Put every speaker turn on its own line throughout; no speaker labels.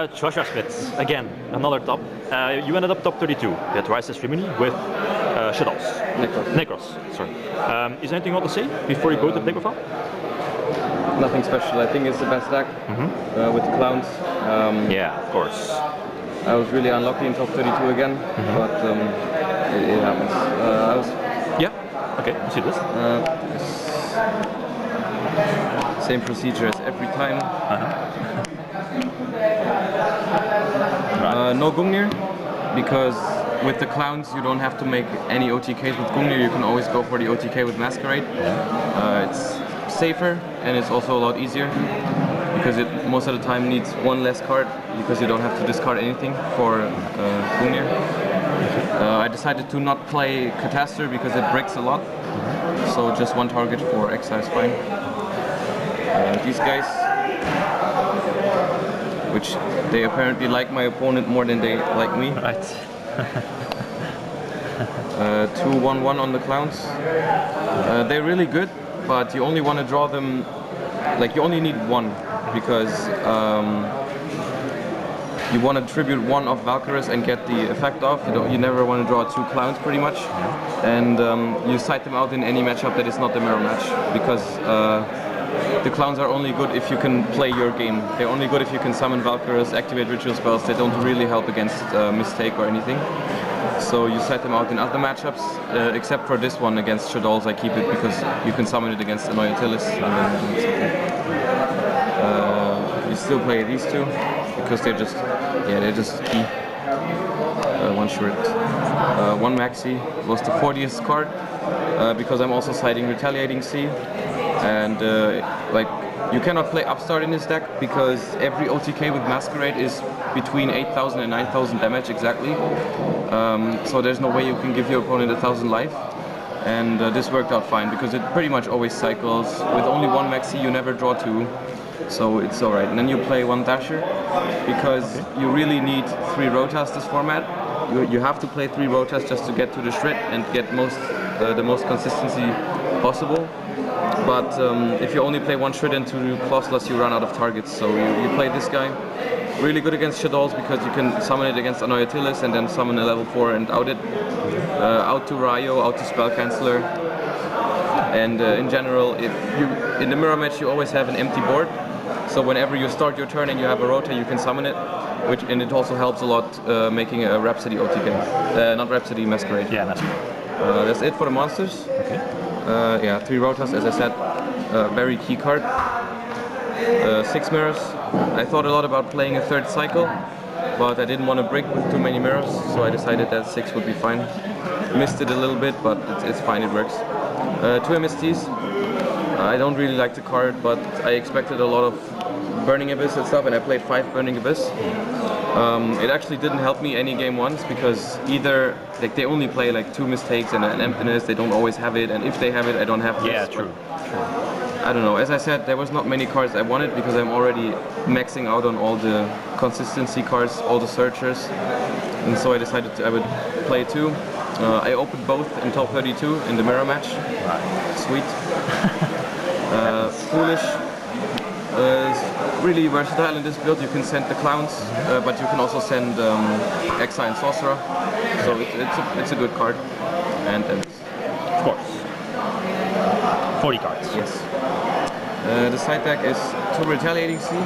Thrasher Schmidt, again, another top. You ended up top 32 at YCS Rimini with shuttles. Nekroz, sorry. Is there anything you want to say before you go to the microphone?
Nothing special. I think it's the best deck with the clowns.
Yeah, of course.
I was really unlucky in top 32 again, but it happens.
Yeah, okay, you see this?
Same procedure as every time. No Gungnir, because with the clowns you don't have to make any OTKs with Gungnir, you can always go for the OTK with Masquerade. It's safer and it's also a lot easier because it most of the time needs one less card because you don't have to discard anything for Gungnir. I decided to not play Catastor because it breaks a lot, so just one target for Exile is fine. These guys, which they apparently like my opponent more than they like me.
Right.
2-1-1 on the clowns. They're really good, but you only want to draw them, like you only need one, because you want to tribute one of Valkyries and get the effect off. You never want to draw two clowns pretty much, and you side them out in any matchup that is not the mirror match, because the clowns are only good if you can play your game. They're only good if you can summon Valkyries, activate ritual spells. They don't really help against mistake or anything. So you set them out in other matchups, except for this one against Shaddolls. I keep it because you can summon it against Anoyatilis. You still play these two because they're just key. One short. One Maxi was the 40th card because I'm also siding Retaliating Sea. And like you cannot play Upstart in this deck because every OTK with Masquerade is between 8,000 and 9,000 damage exactly. So there's no way you can give your opponent 1,000 life. And this worked out fine because it pretty much always cycles. With only one Maxi you never draw two, so it's alright. And then you play one Thrasher because you really need 3 Rotas this format. You have to play 3 Rotas just to get to the shred and get the most consistency possible. But if you only play one shred and 2 Clauseless, you run out of targets. So you play this guy. Really good against Shaddolls because you can summon it against Anoyatilis and then summon a level 4 and out it. Out to Ryo, out to Spell Canceller. And in general, in the mirror match you always have an empty board. So whenever you start your turn and you have a Rota, you can summon it. And it also helps a lot making a Rhapsody OTK. Not Rhapsody, Masquerade.
Yeah, Masquerade.
That's it for the monsters.
Okay.
Yeah, 3 Rotas, as I said, very key card. 6 mirrors. I thought a lot about playing a 3rd cycle, but I didn't want to break with too many mirrors, so I decided that 6 would be fine. Missed it a little bit, but it's fine, it works. 2 MSTs. I don't really like the card, but I expected a lot of Burning Abyss and stuff, and I played 5 Burning Abyss. It actually didn't help me any game once because either like they only play like 2 mistakes and an emptiness, they don't always have it, and if they have it, I don't have this.
Yeah, true.
I don't know. As I said, there was not many cards I wanted because I'm already maxing out on all the consistency cards, all the searchers, and so I decided I would play 2. I opened both in top 32 in the mirror match.
Right.
Sweet. Foolish. Really versatile in this build. You can send the clowns, but you can also send Exile and Sorcerer. So it's a good card. And
of course. 40 cards.
Yes. The side deck is 2 Retaliating Sea.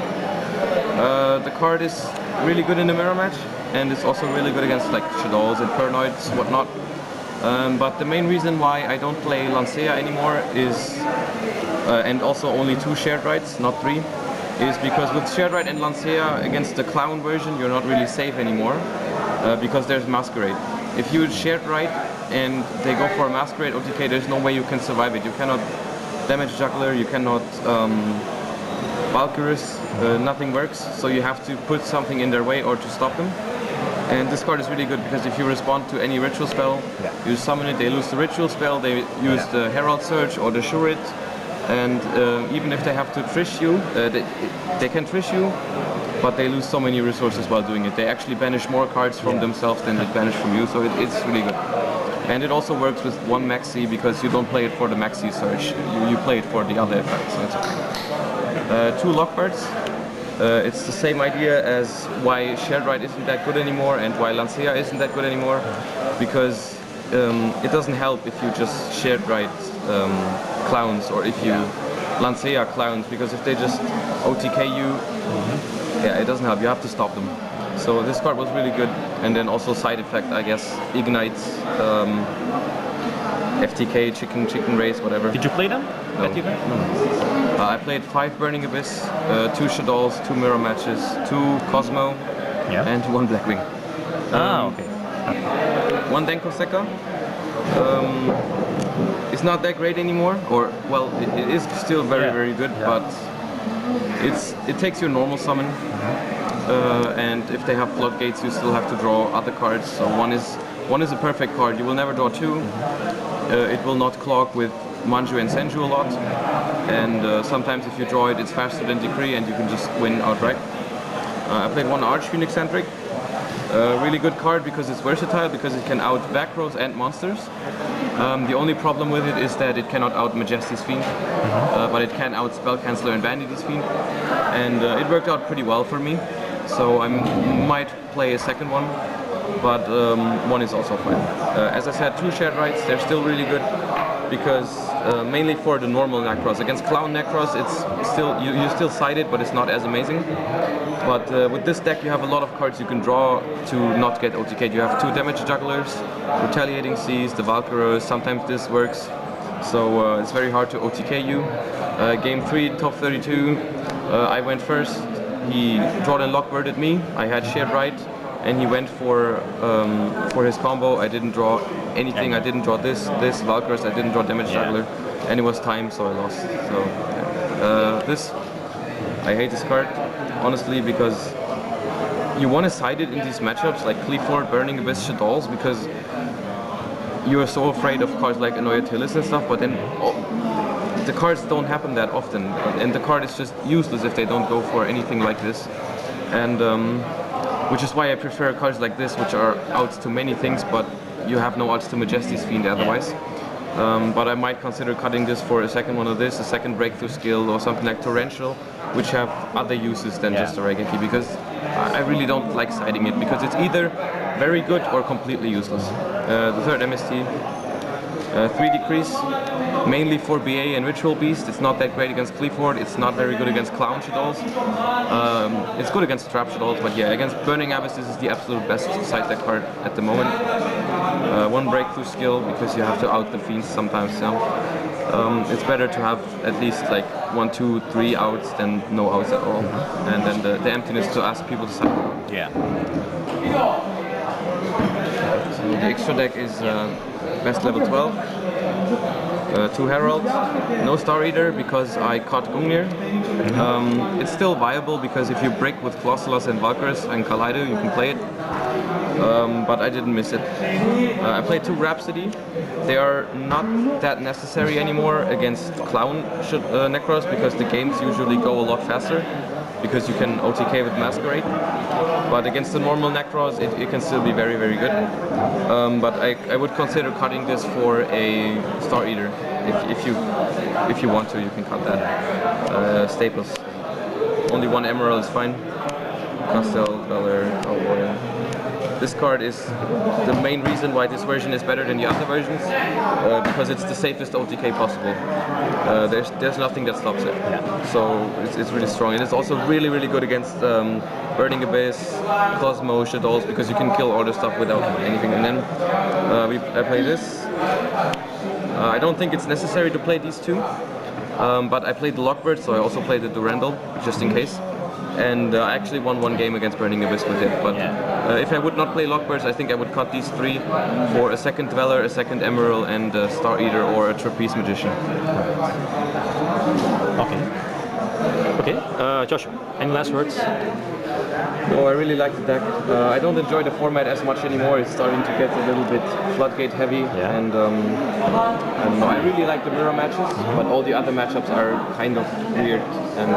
The card is really good in the mirror match, and it's also really good against like Shaddolls and Pernoids, whatnot. But the main reason why I don't play Lancea anymore is, and also only 2 shared rights, not 3, is because with shared right and Lancea against the clown version, you're not really safe anymore, because there's Masquerade. If you shared right and they go for a Masquerade OTK, there's no way you can survive it. You cannot damage Juggler, you cannot Valkyries, nothing works, so you have to put something in their way or to stop them. And this card is really good because if you respond to any ritual spell, you summon it, they lose the ritual spell, they use the Herald Surge or the Shurit, and even if they have to trish you, they can trish you, but they lose so many resources while doing it. They actually banish more cards from themselves than they banish from you, so it's really good. And it also works with 1 Maxi because you don't play it for the Maxi Surge, you play it for the other effects, so it's okay. 2 Lockbirds. It's the same idea as why Shared Ride isn't that good anymore and why Lancea isn't that good anymore, because it doesn't help if you just Shared Ride clowns or if you Lancea clowns, because if they just OTK you, yeah, it doesn't help. You have to stop them. So this card was really good, and then also side effect, I guess, ignites, FTK, chicken race, whatever.
Did you play them?
No.
FTK? No.
I played 5 Burning Abyss, 2 Shadows, 2 Mirror Matches, 2 Cosmo, and 1 Blackwing.
Okay.
1 Denko Sekka. It's not that great anymore, or well, it is still very good, but it takes your normal summon, and if they have floodgates, you still have to draw other cards. So one is a perfect card. You will never draw 2. It will not clog with Manju and Senju a lot, and sometimes if you draw it, it's faster than Decree, and you can just win outright. I played 1 Archphoenix Centric. Really good card because it's versatile, because it can out back rows and monsters. The only problem with it is that it cannot out Majesty's Fiend, but it can out Spell Canceller and Vanity's Fiend, and it worked out pretty well for me. So I might play a second one, but 1 is also fine. As I said, 2 Shared Rides, they're still really good, because mainly for the normal Nekroz. Against Clown Nekroz, it's still you still side it, but it's not as amazing. But with this deck, you have a lot of cards you can draw to not get OTK'd. You have 2 Damage Jugglers, Retaliating Seas, the Valkyros. Sometimes this works, so it's very hard to OTK you. Game 3, top 32. I went first. He drawed and lockbirded me. I had Shared Ride, and he went for his combo. I didn't draw anything. I didn't draw this Valkyros. I didn't draw Damage Juggler, and it was time, so I lost. So this, I hate this card, honestly, because you want to side it in these matchups like Cleaford, Burning Abyss, Shadows, because you are so afraid of cards like Annoyatilis and stuff, but then the cards don't happen that often, and the card is just useless if they don't go for anything like this. And which is why I prefer cards like this, which are outs to many things, but you have no outs to Majesty's Fiend otherwise. But I might consider cutting this for a second one of this, a second Breakthrough Skill, or something like Torrential, which have other uses than just a regular key, because I really don't like siding it, because it's either very good or completely useless. The third MST, 3 Decrease, mainly for BA and Ritual Beast. It's not that great against Cleaford, it's not very good against Clown Shadows. It's good against Trap Shadows, but yeah, against Burning Abyss, this is the absolute best side deck card at the moment. 1 Breakthrough Skill, because you have to out the Fiends sometimes, it's better to have at least like 1, 2, 3 outs than no outs at all. And then the emptiness to ask people to side.
Yeah.
So the extra deck is best level 12. 2 Herald, no Star Eater because I caught Gungnir. It's still viable because if you break with Colossalos and Valkyries and Kaleido, you can play it. But I didn't miss it. I played 2 Rhapsody. They are not that necessary anymore against Clown Nekroz, because the games usually go a lot faster, because you can OTK with Masquerade. But against the normal Nekroz, it can still be very good. But I would consider cutting this for a Star Eater. If you want to, you can cut that. Staples. Only 1 Emerald is fine. Castel, Valor, Cowboy. This card is the main reason why this version is better than the other versions, because it's the safest OTK possible. There's nothing that stops it. So it's really strong, and it's also really good against Burning Abyss, Cosmo, Shadows, because you can kill all the stuff without anything. And then I play this. I don't think it's necessary to play these 2, but I played the Lockbird, so I also played the Durandal, just in case. And I actually won 1 game against Burning Abyss with it, but if I would not play Lockbirds, I think I would cut these 3 for a second Dweller, a second Emerald, and a Star Eater or a Trapeze Magician.
Okay, Joshua, any last words?
No, I really like the deck. I don't enjoy the format as much anymore. It's starting to get a little bit floodgate heavy, and I don't know. I really like the mirror matches, but all the other matchups are kind of weird. And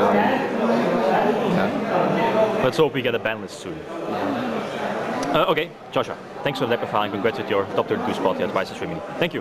let's hope we get a ban list soon. Okay, Joshua, thanks for the deck profile, and congrats with your top 32 spot here at YCS Rimini. Thank you.